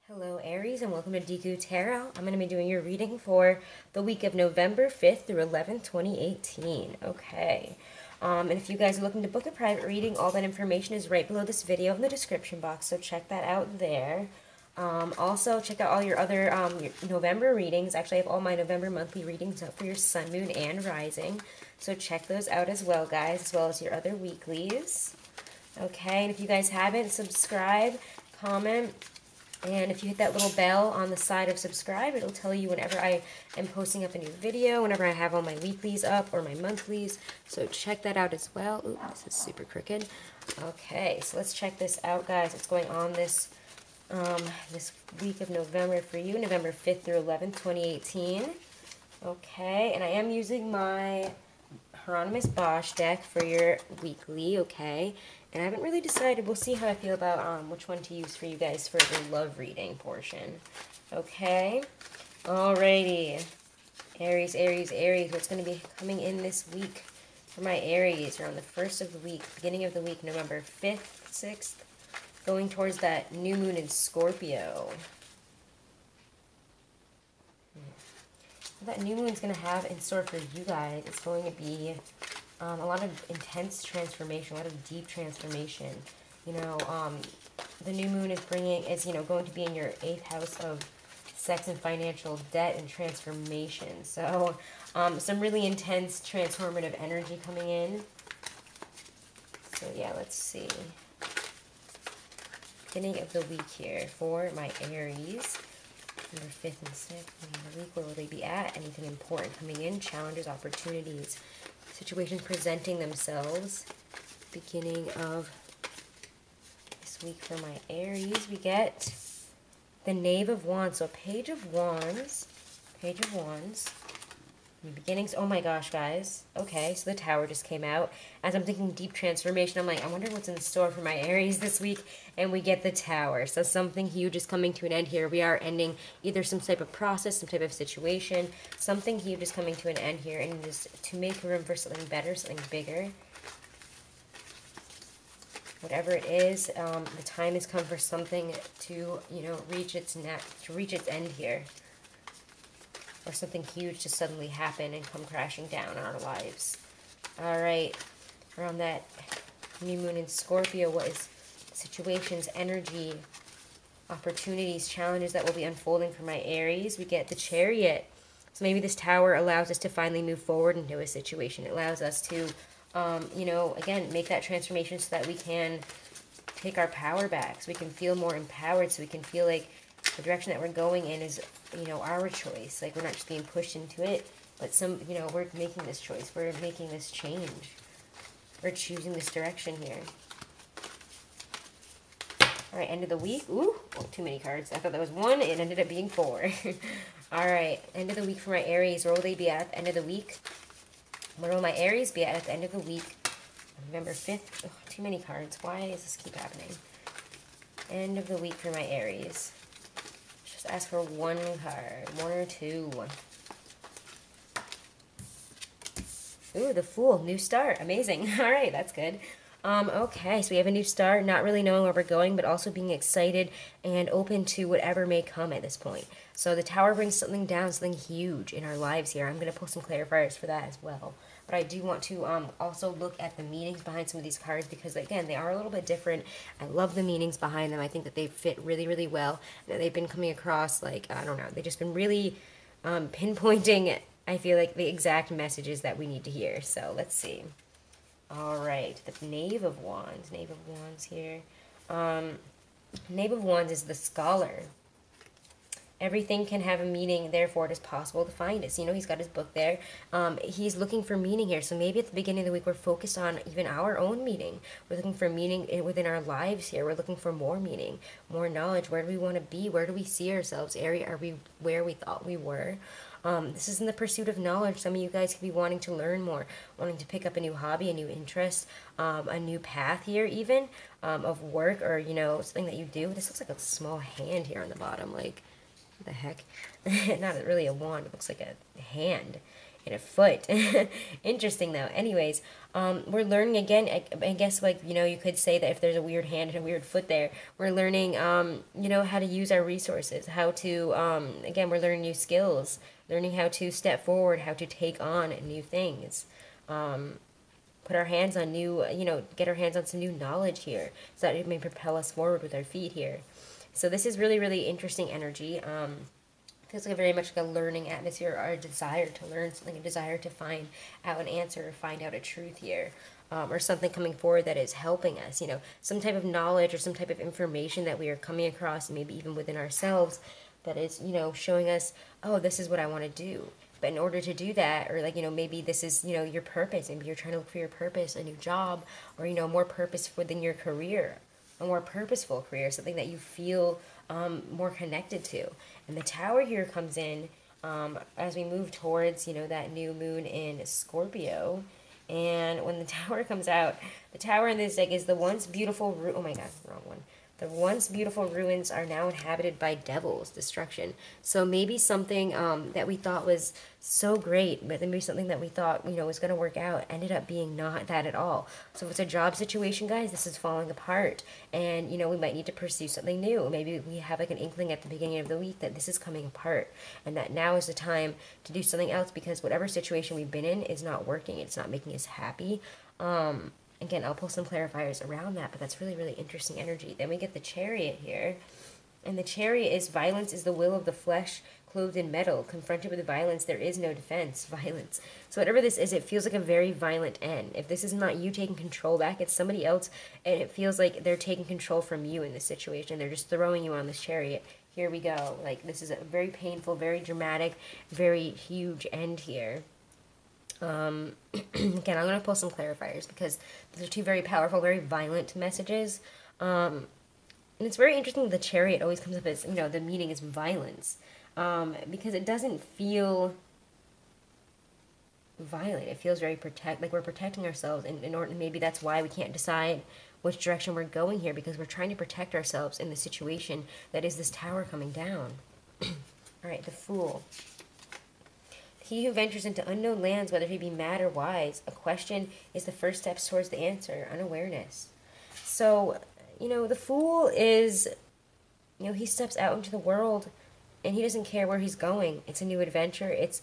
Hello Aries and welcome to Deku Tarot. I'm going to be doing your reading for the week of November 5th through 11th, 2018. Okay. And if you guys are looking to book a private reading, all that information is right below this video in the description box, so check that out there. Also, check out all your other your November readings. Actually, I have all my November monthly readings up for your sun, moon, and rising. So check those out as well, guys, as well as your other weeklies. Okay, and if you guys haven't, subscribe, comment, and if you hit that little bell on the side of subscribe, it'll tell you whenever I am posting up a new video, whenever I have all my weeklies up or my monthlies. So check that out as well. Ooh, this is super crooked. Okay, so let's check this out, guys. What's going on this this week of November for you, November 5th through 11th, 2018. Okay, and I am using my Hieronymus Bosch deck for your weekly, okay? And I haven't really decided. We'll see how I feel about which one to use for you guys for the love reading portion. Okay? Alrighty. Aries, Aries, Aries. What's going to be coming in this week for my Aries? Around the first of the week, beginning of the week, November 5th, 6th, going towards that new moon in Scorpio. What that new moon's going to have in store for you guys, it's going to be a lot of intense transformation, a lot of deep transformation. You know, the new moon is going to be in your 8th house of sex and financial debt and transformation. So, some really intense transformative energy coming in. So, yeah, let's see. Beginning of the week here for my Aries. Number 5th and 6th of the week, where will they be at? Anything important coming in? Challenges, opportunities, situations presenting themselves. Beginning of this week for my Aries, we get the Knave of Wands. So Page of Wands, beginnings. Oh my gosh, guys. Okay, so the Tower just came out. As I'm thinking deep transformation, I'm like, I wonder what's in store for my Aries this week. And we get the Tower. So something huge is coming to an end here. We are ending either some type of process, some type of situation. Something huge is coming to an end here. And just to make room for something better, something bigger. Whatever it is, the time has come for something to, reach its end here. Or something huge to suddenly happen and come crashing down on our lives. All right, around that new moon in Scorpio, what is situations, energy, opportunities, challenges that will be unfolding for my Aries? We get the Chariot. So maybe this Tower allows us to finally move forward into a situation. It allows us to, again, make that transformation so that we can take our power back, so we can feel more empowered, so we can feel like the direction that we're going in is, our choice. Like, we're not just being pushed into it, but we're making this choice. We're making this change. We're choosing this direction here. All right, end of the week. Ooh, oh, too many cards. I thought that was one. It ended up being 4. All right, end of the week for my Aries. Where will they be at the end of the week? Where will my Aries be at the end of the week? November 5th. Oh, too many cards. Why does this keep happening? End of the week for my Aries. Just ask for one card. 1 or 2. Ooh, the Fool. New start. Amazing. All right, that's good. Okay, so we have a new start, not really knowing where we're going, but also being excited and open to whatever may come at this point. So the Tower brings something down, something huge in our lives here. I'm going to pull some clarifiers for that as well. But I do want to also look at the meanings behind some of these cards because, again, they are a little bit different. I love the meanings behind them. I think that they fit really, really well. That they've been coming across, like, I don't know, they've just been really pinpointing, I feel like, the exact messages that we need to hear. So let's see. All right, the Knave of Wands. Knave of Wands here. Knave of Wands is the scholar. Everything can have a meaning, therefore it is possible to find it. So, he's got his book there. He's looking for meaning here. So maybe at the beginning of the week, we're focused on even our own meaning. We're looking for meaning within our lives here. We're looking for more meaning, more knowledge. Where do we want to be? Where do we see ourselves? Are we where we thought we were? This is in the pursuit of knowledge. Some of you guys could be wanting to learn more, wanting to pick up a new hobby, a new interest, a new path here even, of work or, something that you do. This looks like a small hand here on the bottom. Like, what the heck? Not really a wand. It looks like a hand. in a foot. Interesting though. Anyways, we're learning again. I guess, like, you could say that if there's a weird hand and a weird foot there, we're learning, how to use our resources, how to, again, we're learning new skills, learning how to step forward, how to take on new things. Put our hands on new, get our hands on some new knowledge here, so that it may propel us forward with our feet here. So this is really, really interesting energy. Feels like very much like a learning atmosphere, or a desire to learn something, a desire to find out an answer, or find out a truth here, or something coming forward that is helping us, some type of knowledge or some type of information that we are coming across, maybe even within ourselves, that is, showing us, oh, this is what I want to do. But in order to do that, or like, maybe this is, your purpose. Maybe you're trying to look for your purpose, a new job, or, more purpose within your career, a more purposeful career, something that you feel more connected to. And the Tower here comes in as we move towards, that new moon in Scorpio. And when the Tower comes out, the Tower in this deck is the once beautiful, oh my god, wrong one. The once beautiful ruins are now inhabited by devils, destruction. So maybe something that we thought was so great, but maybe something that we thought, was going to work out, ended up being not that at all. So if it's a job situation, guys, this is falling apart. And, we might need to pursue something new. Maybe we have like an inkling at the beginning of the week that this is coming apart. And that now is the time to do something else, because whatever situation we've been in is not working. It's not making us happy. Again, I'll pull some clarifiers around that, but that's really, really interesting energy. Then we get the Chariot here. And the Chariot is violence is the will of the flesh clothed in metal. Confronted with violence, there is no defense. Violence. So whatever this is, it feels like a very violent end. If this is not you taking control back, it's somebody else, and it feels like they're taking control from you in this situation. They're just throwing you on this chariot. Here we go. Like, this is a very painful, very dramatic, very huge end here. Again, I'm going to pull some clarifiers, because these are two very powerful, very violent messages. And it's very interesting that the Chariot always comes up as, the meaning is violence. Because it doesn't feel violent. It feels very like we're protecting ourselves. And in order, maybe that's why we can't decide which direction we're going here, because we're trying to protect ourselves in the situation that is this Tower coming down. All right, the Fool. He who ventures into unknown lands, whether he be mad or wise, a question is the first steps towards the answer, unawareness. So, the Fool is, he steps out into the world, and he doesn't care where he's going. It's a new adventure. It's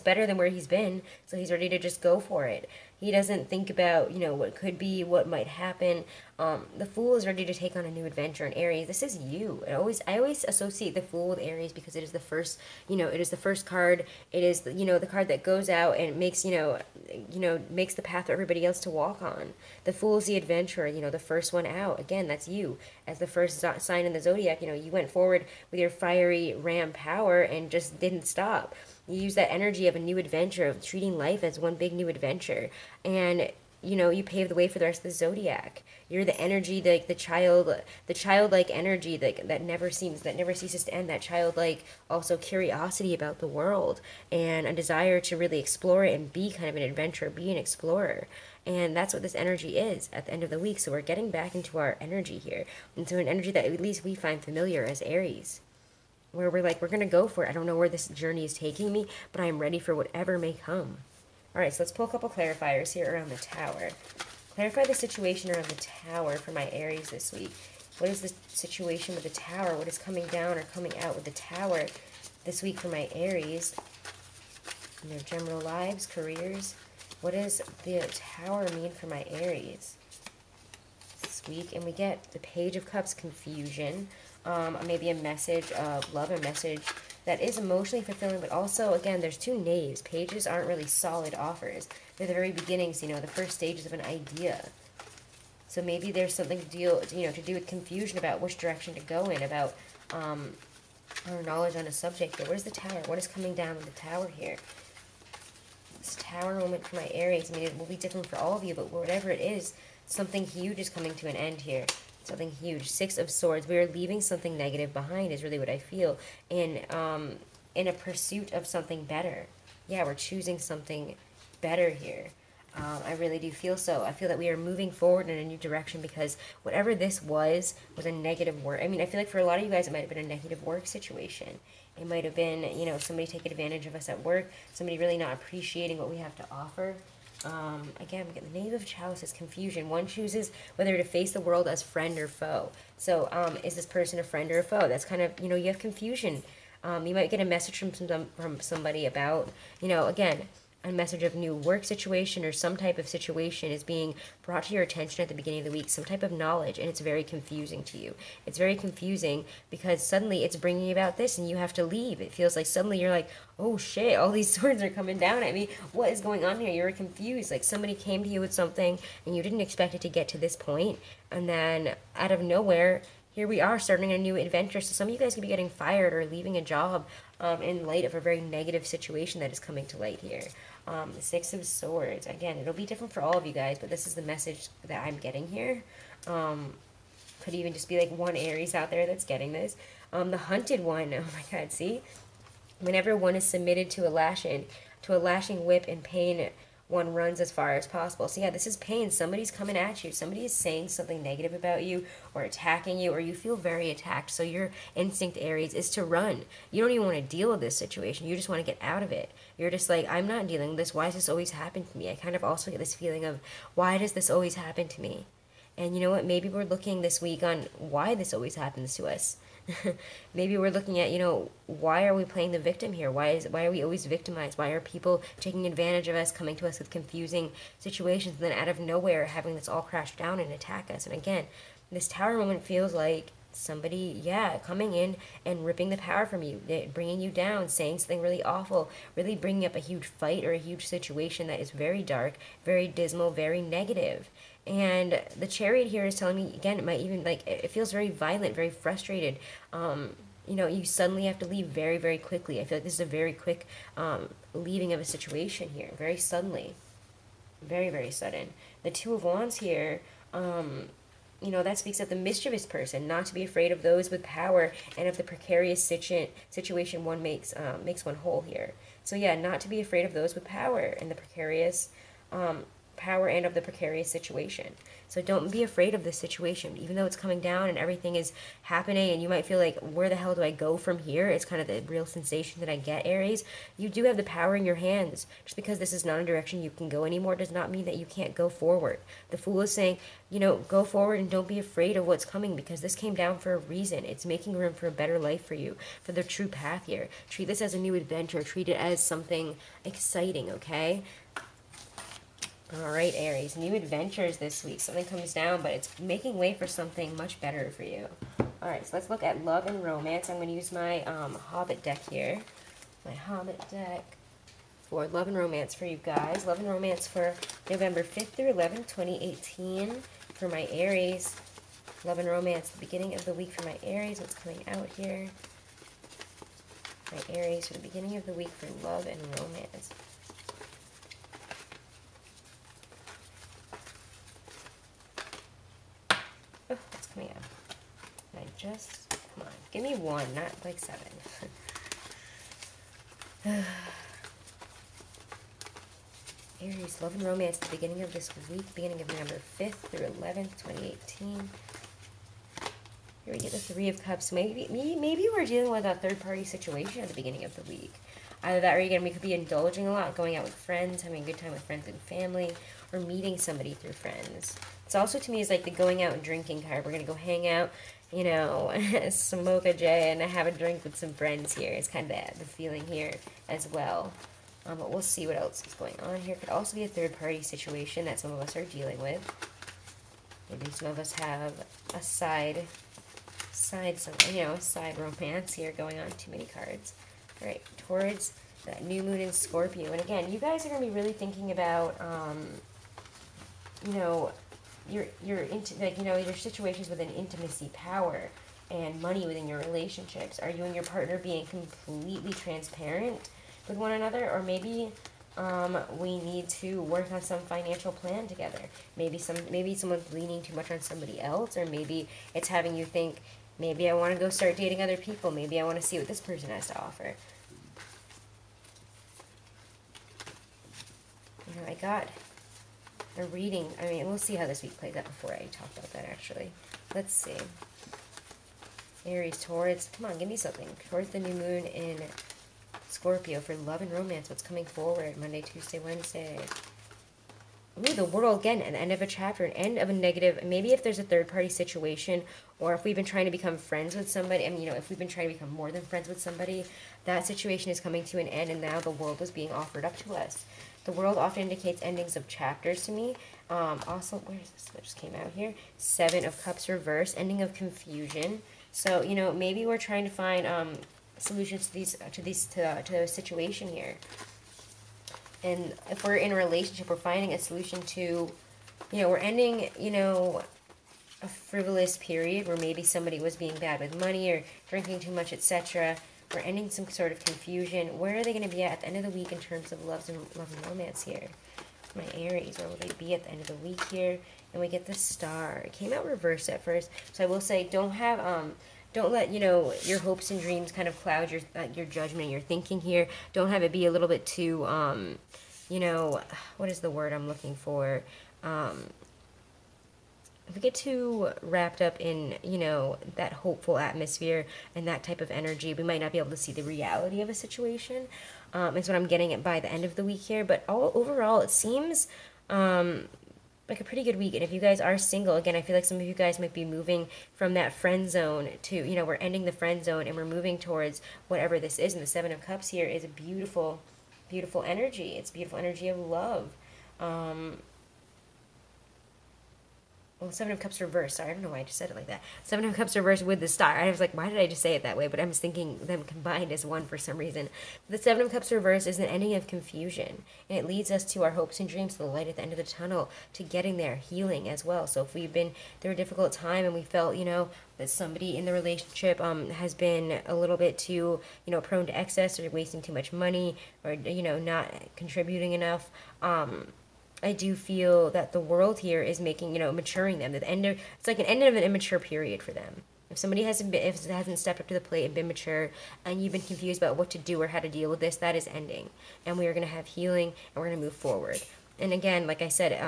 better than where he's been, so he's ready to just go for it. He doesn't think about, what could be, what might happen. The Fool is ready to take on a new adventure. In Aries, this is you. I always associate the Fool with Aries, because it is the first, it is the first card. It is, the card that goes out and makes, makes the path for everybody else to walk on. The Fool is the adventurer, the first one out. Again, that's you. As the first sign in the zodiac, you went forward with your fiery ram power and just didn't stop. You use that energy of a new adventure, of treating life as one big new adventure. And, you pave the way for the rest of the zodiac. You're the energy, the childlike energy that never ceases to end. That childlike, also curiosity about the world, and a desire to really explore it and be kind of an adventurer, be an explorer. And that's what this energy is at the end of the week. So we're getting back into our energy here, into an energy that at least we find familiar as Aries, where we're like, we're going to go for it. I don't know where this journey is taking me, but I am ready for whatever may come. All right, so let's pull a couple clarifiers here around the Tower. Clarify the situation around the Tower for my Aries this week. What is the situation with the Tower? What is coming down or coming out with the Tower this week for my Aries? In their general lives, careers. What does the Tower mean for my Aries this week? And we get the Page of Cups, confusion. Maybe a message of love, a message that is emotionally fulfilling, but also, again, there's two knaves. Pages aren't really solid offers. They're the very beginnings, the first stages of an idea. So maybe there's something to do with confusion about which direction to go in, about our knowledge on a subject here. What is the Tower? What is coming down with the Tower here? This Tower moment for my Aries, it will be different for all of you, but whatever it is, something huge is coming to an end here. Something huge. Six of Swords. We are leaving something negative behind is really what I feel. In a pursuit of something better. Yeah, we're choosing something better here. I really do feel so. I feel that we are moving forward in a new direction because whatever this was a negative work. I mean, I feel like for a lot of you guys, it might have been a negative work situation. It might have been, you know, somebody taking advantage of us at work, somebody really not appreciating what we have to offer. Again, we get the Knave of Chalices, confusion. One chooses whether to face the world as friend or foe. So, is this person a friend or a foe? That's kind of, you know, you have confusion. You might get a message from somebody about, you know, again, a message of new work situation or some type of situation is being brought to your attention at the beginning of the week, some type of knowledge, and it's very confusing to you. It's very confusing because suddenly it's bringing about this and you have to leave. It feels like suddenly you're like, oh shit, all these swords are coming down at me. What is going on here? You're confused. Like somebody came to you with something and you didn't expect it to get to this point, and then out of nowhere, here we are starting a new adventure. So some of you guys could be getting fired or leaving a job in light of a very negative situation that is coming to light here. The Six of Swords. Again, it'll be different for all of you guys, but this is the message that I'm getting here. Could even just be like one Aries out there that's getting this. The Hunted One. Oh my God, see? Whenever one is submitted to a lashing whip and pain, one runs as far as possible. So yeah, this is pain. Somebody's coming at you. Somebody is saying something negative about you or attacking you, or you feel very attacked. So your instinct, Aries, is to run. You don't even want to deal with this situation. You just want to get out of it. You're just like, I'm not dealing with this. Why does this always happen to me? I kind of also get this feeling of, why does this always happen to me? And you know what? Maybe we're looking this week on why this always happens to us. Maybe we're looking at, you know, why are we playing the victim here? Why are we always victimized? Why are people taking advantage of us, coming to us with confusing situations, and then out of nowhere having this all crash down and attack us? And again, this Tower moment feels like somebody, yeah, coming in and ripping the power from you, bringing you down, saying something really awful, really bringing up a huge fight or a huge situation that is very dark, very dismal, very negative. And the Chariot here is telling me, again, it might even, like, it feels very violent, very frustrated. You know, you suddenly have to leave very, very quickly. I feel like this is a very quick leaving of a situation here, very suddenly. Very, very sudden. The Two of Wands here, you know, that speaks of the mischievous person, not to be afraid of those with power and of the precarious situation one makes one whole here. So yeah, not to be afraid of those with power and the precarious power and of the precarious situation. So don't be afraid of this situation, even though it's coming down and everything is happening and you might feel like, where the hell do I go from here? It's kind of the real sensation that I get, Aries. You do have the power in your hands. Just because this is not a direction you can go anymore does not mean that you can't go forward. The Fool is saying, you know, go forward and don't be afraid of what's coming, because this came down for a reason. It's making room for a better life for you, for the true path here. Treat this as a new adventure. Treat it as something exciting, okay? All right, Aries, new adventures this week. Something comes down, but it's making way for something much better for you. All right, so let's look at love and romance. I'm going to use my Hobbit deck here. My Hobbit deck for love and romance for you guys. Love and romance for November 5th through 11th, 2018 for my Aries. Love and romance, the beginning of the week for my Aries. What's coming out here? My Aries for the beginning of the week for love and romance. Oh, that's coming out. And I just, come on, give me one, not like 7. Aries, love and romance, the beginning of this week, beginning of November 5th through 11th, 2018. Here we get the Three of Cups. Maybe we're dealing with a third-party situation at the beginning of the week. Either that or, again, we could be indulging a lot, going out with friends, having a good time with friends and family, or meeting somebody through friends. It's also, to me, is like the going out and drinking card. We're going to go hang out, you know, smoke a J and have a drink with some friends here. It's kind of the feeling here as well. But we'll see what else is going on here. Could also be a third-party situation that some of us are dealing with. Maybe some of us have a side romance here going on. Too many cards. All right, towards that new moon in Scorpio. And again, you guys are going to be really thinking about, you know, your situations within intimacy, power, and money within your relationships. Are you and your partner being completely transparent with one another? Or maybe we need to work on some financial plan together. Maybe someone's leaning too much on somebody else, or maybe it's having you think, maybe I want to go start dating other people. Maybe I want to see what this person has to offer. You know, I got a reading. I mean, we'll see how this week plays out before I talk about that, actually. Let's see. Aries, towards, come on, give me something. Towards the new moon in Scorpio for love and romance. What's coming forward? Monday, Tuesday, Wednesday. Ooh, the World again, an end of a chapter, an end of a negative. Maybe if there's a third-party situation, or if we've been trying to become friends with somebody, I mean, you know, if we've been trying to become more than friends with somebody, that situation is coming to an end, and now the world is being offered up to us. The World often indicates endings of chapters to me. Also, where is this? What just came out here? Seven of Cups reverse, ending of confusion. So, you know, maybe we're trying to find solutions to the situation here. And if we're in a relationship, we're finding a solution to, you know, we're ending, you know, a frivolous period where maybe somebody was being bad with money or drinking too much, etc. We're ending some sort of confusion. Where are they going to be at the end of the week in terms of love and romance here? My Aries, where will they be at the end of the week here? And we get the Star. It came out reversed at first, so I will say don't let, you know, your hopes and dreams kind of cloud your judgment and your thinking here. Don't have it be a little bit too, you know, what is the word I'm looking for? If we get too wrapped up in, you know, that hopeful atmosphere and that type of energy, we might not be able to see the reality of a situation. Is what I'm getting at by the end of the week here. But overall, it seems like a pretty good week. And if you guys are single, again, I feel like some of you guys might be moving from that friend zone to, you know, we're ending the friend zone and we're moving towards whatever this is. And the Seven of Cups here is a beautiful, beautiful energy. It's beautiful energy of love. Well, Seven of Cups reversed. Sorry, I don't know why I just said it like that. Seven of Cups reversed with the Star. I was like, why did I just say it that way? But I'm just thinking them combined as one for some reason. The Seven of Cups reversed is an ending of confusion. And it leads us to our hopes and dreams, to the light at the end of the tunnel, to getting there, healing as well. So if we've been through a difficult time and we felt, you know, that somebody in the relationship has been a little bit too, you know, prone to excess or wasting too much money or, you know, not contributing enough, I do feel that the World here is making, you know, maturing them. It's like an end of an immature period for them. If somebody hasn't stepped up to the plate and been mature, and you've been confused about what to do or how to deal with this, that is ending. And we are going to have healing, and we're going to move forward. And again, like I said,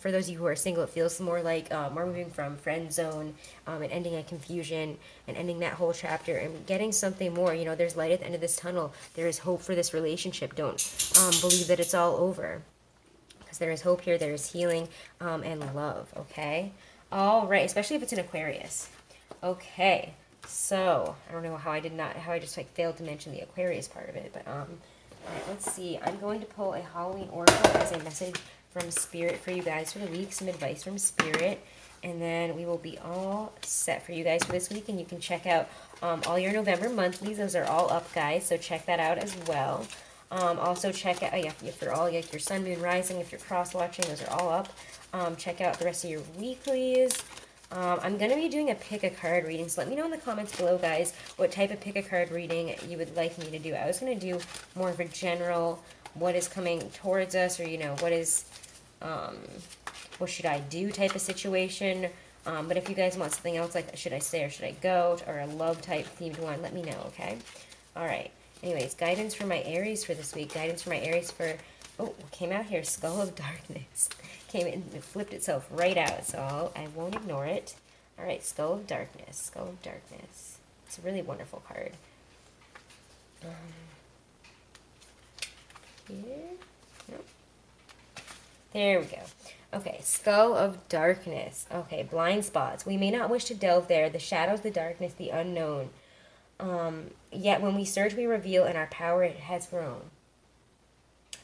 for those of you who are single, it feels more like we're moving from friend zone and ending a confusion and ending that whole chapter and getting something more. You know, there's light at the end of this tunnel. There is hope for this relationship. Don't believe that it's all over. Because there is hope here, there is healing and love, okay? All right, especially if it's an Aquarius. Okay, so I don't know how I just like failed to mention the Aquarius part of it, but all right, let's see. I'm going to pull a Halloween oracle as a message from Spirit for you guys for the week, some advice from Spirit, and then we will be all set for you guys for this week, and you can check out all your November monthlies. Those are all up, guys, so check that out as well. Also check out, if you're all, like your sun, moon, rising, if you're cross-watching, those are all up. Check out the rest of your weeklies. I'm going to be doing a pick-a-card reading, so let me know in the comments below, guys, what type of pick-a-card reading you would like me to do. I was going to do more of a general, what is coming towards us, or, you know, what should I do type of situation. But if you guys want something else, like should I stay or should I go, or a love-type themed one, let me know, okay? All right. Anyways, guidance for my Aries for this week. Guidance for my Aries for, oh, came out here, Skull of Darkness. Came in, it flipped itself right out, so I won't ignore it. All right, Skull of Darkness, Skull of Darkness. It's a really wonderful card. Here? Nope. There we go. Okay, Skull of Darkness. Okay, blind spots. We may not wish to delve there. The shadows, the darkness, the unknown. Yet when we search, we reveal, and our power has grown.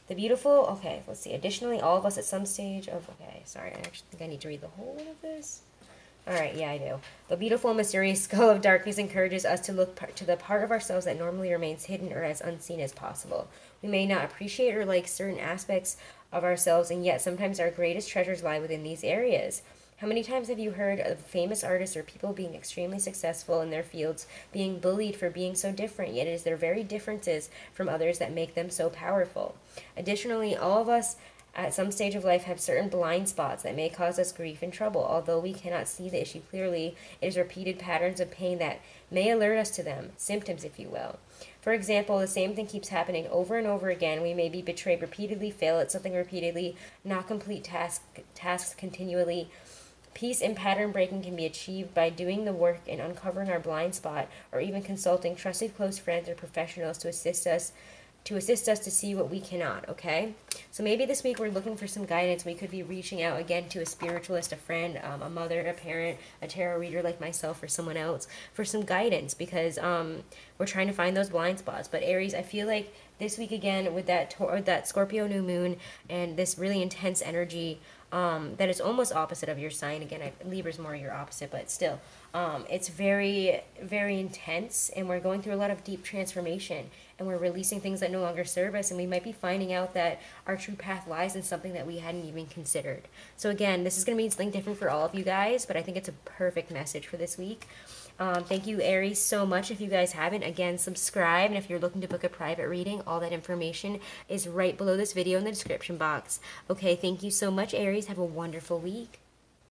The beautiful, okay, let's see. Additionally, all of us at some stage of, okay, sorry, I actually think I need to read the whole of this. All right, yeah, I do. The beautiful and mysterious Skull of Darkness encourages us to look to the part of ourselves that normally remains hidden or as unseen as possible. We may not appreciate or like certain aspects of ourselves, and yet sometimes our greatest treasures lie within these areas. How many times have you heard of famous artists or people being extremely successful in their fields, being bullied for being so different, yet it is their very differences from others that make them so powerful? Additionally, all of us at some stage of life have certain blind spots that may cause us grief and trouble. Although we cannot see the issue clearly, it is repeated patterns of pain that may alert us to them, symptoms if you will. For example, the same thing keeps happening over and over again. We may be betrayed repeatedly, fail at something repeatedly, not complete tasks continually. Peace and pattern breaking can be achieved by doing the work and uncovering our blind spot, or even consulting trusted close friends or professionals to assist us to see what we cannot, okay? So maybe this week we're looking for some guidance. We could be reaching out again to a spiritualist, a friend, a mother, a parent, a tarot reader like myself or someone else for some guidance, because we're trying to find those blind spots. But Aries, I feel like this week again with that Scorpio new moon and this really intense energy, that is almost opposite of your sign. Again, Libra's more your opposite, but still, it's very, very intense, and we're going through a lot of deep transformation, and we're releasing things that no longer serve us, and we might be finding out that our true path lies in something that we hadn't even considered. So again, this is going to mean something different for all of you guys, but I think it's a perfect message for this week. Thank you, Aries, so much. If you guys haven't, again, subscribe. And if you're looking to book a private reading, all that information is right below this video in the description box. Okay, thank you so much, Aries. Have a wonderful week.